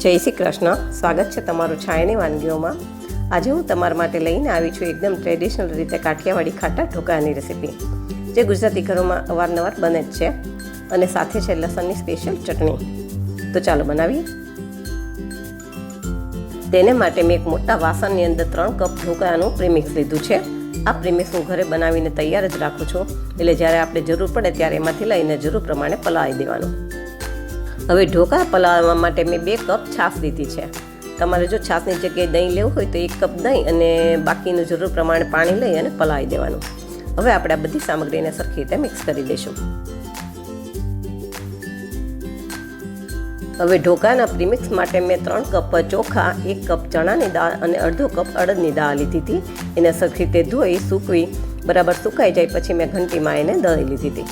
જય શ્રી કૃષ્ણ. સ્વાગત છે તમારું છાયાની વાનગીઓમાં. આજે હું તમારા માટે લઈને આવી છું એકદમ ટ્રેડિશનલ રીતે કાઠિયાવાડી ખાટા ઢોકળાની રેસીપી, જે ગુજરાતી ઘરોમાં અવારનવાર બને જ છે, અને સાથે છે લસણની સ્પેશિયલ ચટણી. તો ચાલો બનાવીએ. તેને માટે મેં એક મોટા વાસણની અંદર 3 કપ ઢોકળાનું પ્રીમિક્સ લીધું છે. આ પ્રીમિક્સ હું ઘરે બનાવીને તૈયાર જ રાખું છું, એટલે જ્યારે આપણે જરૂર પડે ત્યારે એમાંથી લઈને જરૂર પ્રમાણે પલાળી દેવાનું. હવે ઢોકળા પલાળવા માટે મેં 2 કપ છાશ લીધી છે. તમારે જો છાશની જગ્યાએ દહીં લેવું હોય તો 1 કપ દહીં અને બાકીનું જરૂર પ્રમાણે પાણી લઈ અને પલાળી દેવાનું. હવે આપણે આ બધી સામગ્રીને સરખી રીતે મિક્સ કરી દઈશું. હવે ઢોકળાના પ્રીમિક્સ માટે મેં 3 કપ ચોખા, 1 કપ ચણાની દાળ અને અડધો કપ અડદની દાળ લીધી હતી. એને સરખી રીતે ધોઈ સૂકવી બરાબર સુકાઈ જાય પછી મેં ઘંટીમાં એને દળી લીધી હતી.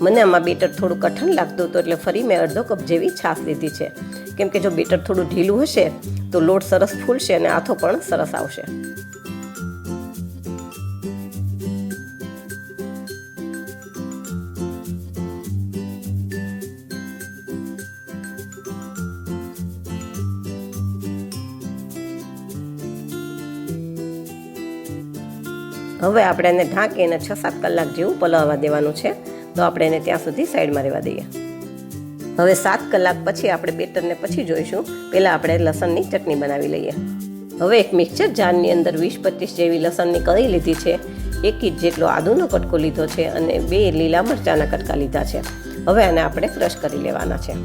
મને આમાં બેટર થોડું કઠણ લાગતું હતું, એટલે ફરી મેં અડધો કપ જેવી છાશ લીધી છે. કેમ કે જો બેટર થોડું ઢીલું હશે તો લોટ સરસ ફૂલશે અને આથો પણ સરસ આવશે. હવે આપણે એને ઢાંકીને 6-7 કલાક જેવું પલાળવા દેવાનું છે. તો આપણે એને ત્યાં સુધી સાઈડમાં રહેવા દઈએ. હવે 7 કલાક પછી આપણે બેટરને પછી જોઈશું. પહેલાં આપણે લસણની ચટણી બનાવી લઈએ. હવે એક મિક્સર જારની અંદર 20-25 જેવી લસણની કળી લીધી છે, 1 ઇંચ જેટલો આદુનો કટકો લીધો છે અને 2 લીલા મરચાંના કટકા લીધા છે. હવે આને આપણે ક્રશ કરી લેવાના છે.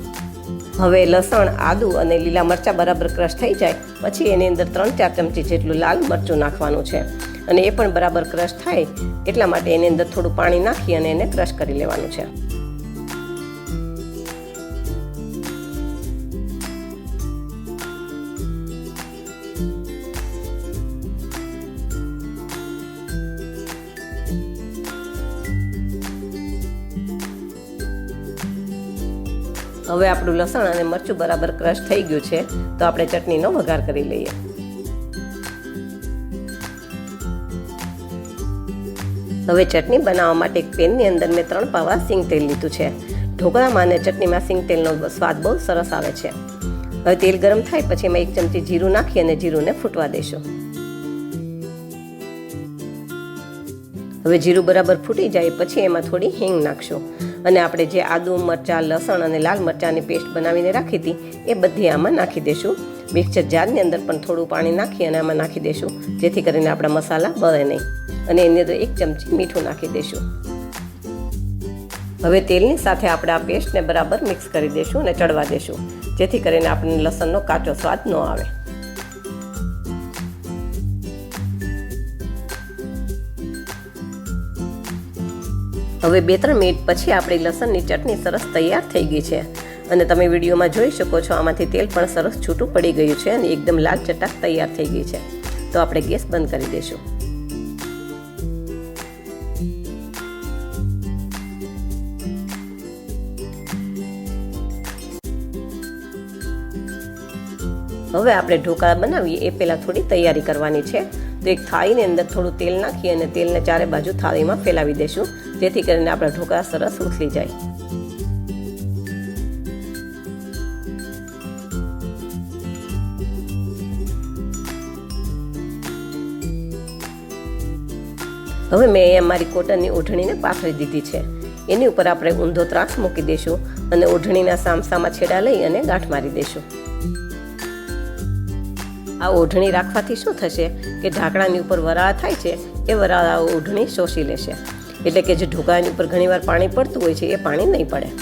હવે લસણ, આદુ અને લીલા મરચાં બરાબર ક્રશ થઈ જાય પછી એની અંદર 3-4 ચમચી જેટલું લાલ મરચું નાખવાનું છે, અને એ પણ બરાબર ક્રશ થાય એટલા માટે એની અંદર થોડું પાણી નાખી અને એને ક્રશ કરી લેવાનું છે. હવે આપણું લસણ અને મરચું બરાબર ક્રશ થઈ ગયું છે, તો આપણે ચટણીનો વઘાર કરી લઈએ. હવે ચટણી બનાવવા માટે એક પેનની અંદર મેં 3 પાવા સિંગ તેલ લીધું છે. ઢોકળામાં અને ચટણીમાં સિંગ તેલનો સ્વાદ બહુ સરસ આવે છે. હવે તેલ ગરમ થાય પછી એમાં 1 ચમચી જીરું નાખી અને જીરુંને ફૂટવા દઈશું. હવે જીરું બરાબર ફૂટી જાય પછી એમાં થોડી હિંગ નાખશું, અને આપણે જે આદુ, મરચાં, લસણ અને લાલ મરચાંની પેસ્ટ બનાવીને રાખી હતી એ બધી આમાં નાખી દઈશું. મિક્સર જારની અંદર પણ થોડું પાણી નાખી અને આમાં નાખી દઈશું, જેથી કરીને આપણા મસાલા બળે નહીં. અને એની અંદર 1 ચમચી મીઠું નાખી દઈશું. હવે તેલની સાથે આપણે આ પેસ્ટને બરાબર મિક્સ કરી દઈશું અને ચડવા દઈશું, જેથી કરીને આપણને લસણનો કાચો સ્વાદ ન આવે. હવે 2-3 મિનિટ પછી આપણી લસણની ચટણી સરસ તૈયાર થઈ ગઈ છે, અને તમે વિડીયોમાં જોઈ શકો છો આમાંથી તેલ પણ સરસ છૂટું પડી ગયું છે અને એકદમ લાલ ચટાક તૈયાર થઈ ગઈ છે. તો આપણે ગેસ બંધ કરી દઈશું. હવે આપણે ઢોકળા બનાવીએ એ પહેલાં થોડી તૈયારી કરવાની છે. તો એક થાળીની અંદર થોડું તેલ નાખી અને તેલને ચારે બાજુ થાળીમાં ફેલાવી દઈશું, જેથી કરીને આપણા ઢોકળા સરસ ઉથલી જાય. હવે મેં અહીંયા મારી કોટનની ઓઢણીને પાથરી દીધી છે. એની ઉપર આપણે ઊંધો ત્રાસ મૂકી દઈશું અને ઓઢણીના સામસામા છેડા લઈ અને ગાંઠ મારી દઈશું. આ ઓઢણી રાખવાથી શું થશે કે ઢાંકણાની ઉપર વરાળ થાય છે એ વરાળ આ ઓઢણી શોષી લેશે, એટલે કે જે ઢોકળાની ઉપર ઘણીવાર પાણી પડતું હોય છે એ પાણી નહીં પડે.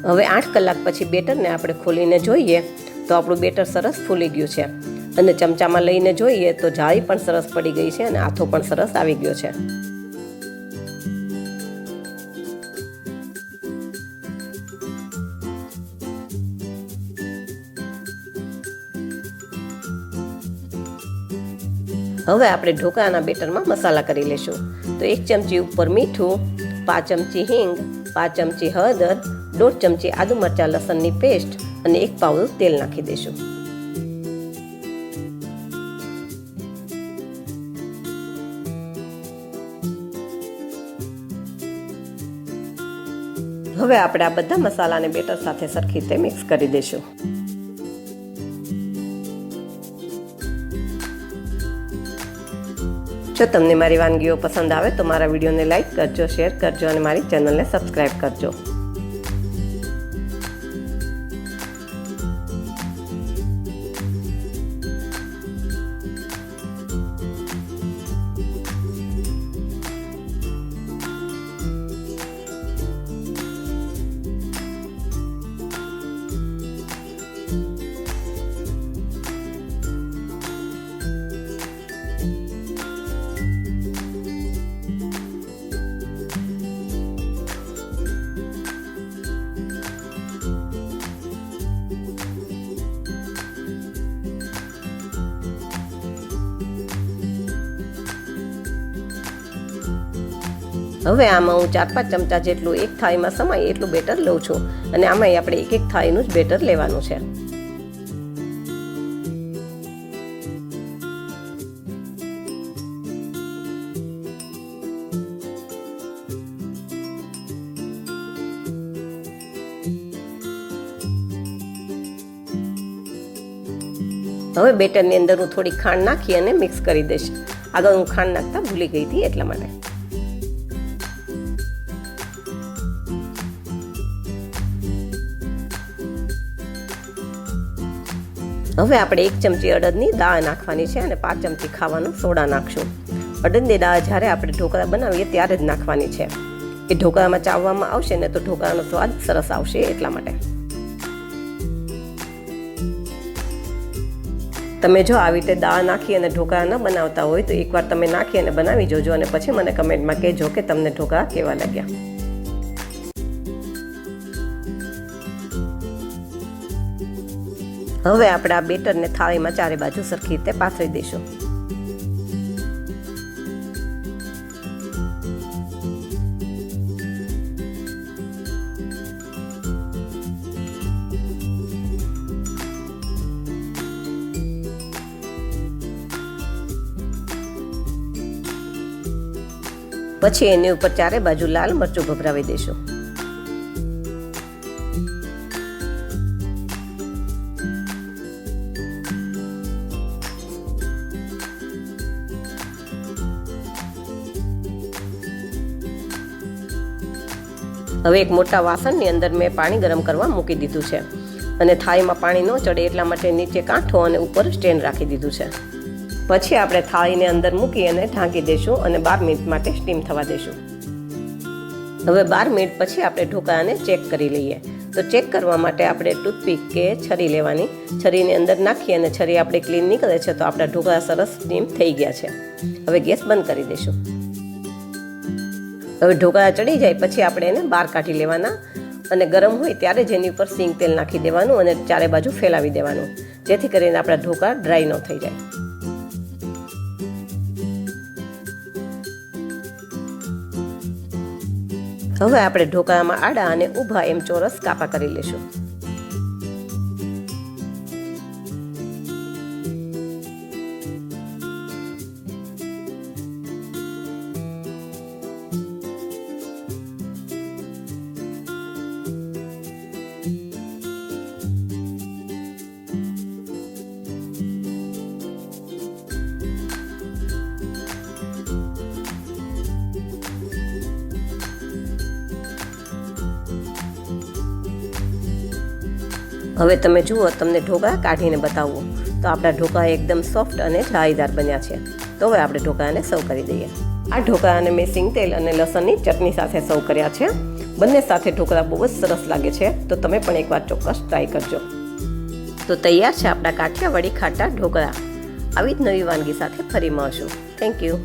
હવે 8 કલાક પછી બેટરને આપણે ખોલીને જોઈએ તો આપણું બેટર સરસ ફૂલી ગયું છે, અને ચમચામાં લઈને જોઈએ તો જાળી પણ સરસ પડી ગઈ છે અને આથો પણ સરસ આવી ગયો છે. હવે આપણે ઢોકળાના બેટરમાં મસાલા કરી લેશું. તો 1 ચમચી ઉપર મીઠું, 5 ચમચી હિંગ, 5 ચમચી હળદર, 1.5 ચમચી આદુ મરચાં લસણની પેસ્ટ અને 1 પાવડું તેલ નાખી દઈશું. હવે આપણે આ બધા મસાલાને બેટર સાથે સરખી રીતે મિક્સ કરી દઈશું. જો તમને મારી વાનગીઓ પસંદ આવે તો મારા વિડીયોને લાઈક કરજો, શેર કરજો અને મારી ચેનલને સબસ્ક્રાઈબ કરજો. હવે આમાં હું 4-5 ચમચા જેટલું એક થાળીમાં સમાય એટલું બેટર લઉં છું અને આમાં આપણે એક થાળીનું જ બેટર લેવાનું છે. હવે બેટરની અંદર હું થોડી ખાંડ નાખી અને મિક્સ કરી દઈશ. આગળ હું ખાંડ નાખતા ભૂલી ગઈ હતી એટલા માટે. હવે આપણે 1 ચમચી અડદની દાળ નાખવાની છે અને 5 ચમચી ખાવાનો સોડા નાખશું. અડદની દાળ જ્યારે આપણે ઢોકળા બનાવીએ ત્યારે જ નાખવાની છે. એ ઢોકળામાં ચાવવામાં આવશે ને તો ઢોકળાનો સ્વાદ સરસ આવશે એટલા માટે. તમે જો આવી રીતે દાળ નાખી અને ઢોકળા ન બનાવતા હોય તો એકવાર તમે નાખી અને બનાવી જોજો અને પછી મને કમેન્ટમાં કહેજો કે તમને ઢોકળા કેવા લાગ્યા. હવે આપણે આ બેટરને થાળીમાં ચારે બાજુ સરખી રીતે પાથરી દઈશું. પછી એની ઉપર ચારે બાજુ લાલ મરચું ભભરાવી દઈશું. હવે એક મોટા વાસણની અંદર મેં પાણી ગરમ કરવા મૂકી દીધું છે અને થાળીમાં પાણી ન ચડે એટલા માટે નીચે કાંઠો અને ઉપર સ્ટેન્ડ રાખી દીધું છે. પછી આપણે થાળીને અંદર મૂકી અને ઢાંકી દઈશું અને 12 મિનિટ માટે સ્ટીમ થવા દઈશું. હવે 12 મિનિટ પછી આપણે ઢોકળાને ચેક કરી લઈએ. તો ચેક કરવા માટે આપણે ટૂથપીક કે છરી લેવાની. છરીની અંદર નાખી અને છરી આપણે ક્લીન નીકળે છે તો આપણા ઢોકળા સરસ સ્ટીમ થઈ ગયા છે. હવે ગેસ બંધ કરી દઈશું. હવે ઢોકળા ચડી જાય પછી આપણે એને બહાર કાઢી લેવાના અને ગરમ હોય ત્યારે જ એની ઉપર સિંગ તેલ નાખી દેવાનું અને ચારે બાજુ ફેલાવી દેવાનું, જેથી કરીને આપણા ઢોકળા ડ્રાય ન થઈ જાય. હવે આપણે ઢોકળામાં આડા અને ઊભા એમ ચોરસ કાપા કરી લેશું. હવે તમે જુઓ, તમને ઢોકળા કાઢીને બતાવું તો આપણા ઢોકળા એકદમ સોફ્ટ અને જાળીદાર બન્યા છે. તો હવે આપણે ઢોકળાને સર્વ કરી દઈએ. આ ઢોકળાને મેં સિંગ તેલ અને લસણની ચટણી સાથે સર્વ કર્યા છે. બંને સાથે ઢોકળા બહુ જ સરસ લાગે છે, તો તમે પણ એકવાર ચોક્કસ ટ્રાય કરજો. તો તૈયાર છે આપણા કાઠિયાવાડી ખાટા ઢોકળા. આવી જ નવી વાનગી સાથે ફરી મળશું. Thank you.